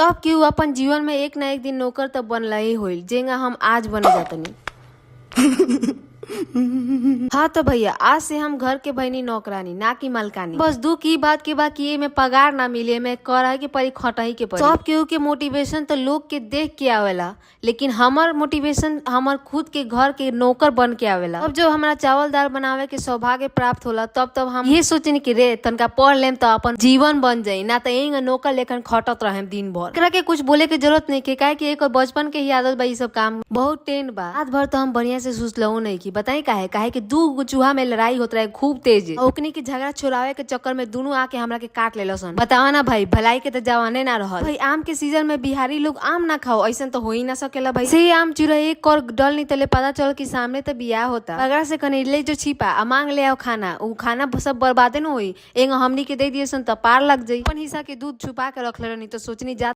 सब केहू अपन जीवन में एक ना एक दिन नौकर तो बनला ही होइल, जेंगा हम आज बने जातनी। हाँ तो भैया, आज से हम घर के बहनी नौकरानी ना की मालकानी। बस दुख की बात के बाद कि में पगार ना मिले, में कराई के परी खटाई के परी। सब केहू के मोटिवेशन तो लोग के देख के आवेला, लेकिन हमर मोटिवेशन हमर खुद के घर के नौकर बन के आवेला। अब जो हमारा चावल दाल बनावे के सौभाग्य प्राप्त होला, तब हम ये सोचनी कि रे तनका पढ़ लेम तो अपन जीवन बन जाई, ना तो यही नौकर लेखन खटत रहे दिन भर। एकरा के कुछ बोले के जरूरत नहीं के, काहे कि एक बचपन के ही आदत बा, सब काम बहुत टेन बा। रात भर तो हम बढ़िया से सोचलहु नहीं की बताई काहे कि दू चूहा में लड़ाई होत रहे खूब तेज। ओकनी के झगड़ा छोड़ावे के चक्कर में दोनों आके हमरा के काट ले सन। बतावा ना भाई, भलाई के तो जवाने ना रहल भाई। आम के सीजन में बिहारी लोग आम ना खाओ, ऐसा तो हो ही ना सकेला भाई। से आम चुरा एक कर डल नहीं तले पता चल कि सामने तो बियाह होता। अगर से कनेले जो छिपा आ मांग ले आओ खाना, उ खाना सब बर्बादे न होई। एगो हमनी के दे दिए सन तो पार लग जाई। अपन हिस्सा के दूध छुपा के रख ले, नहीं तो सोचनी जा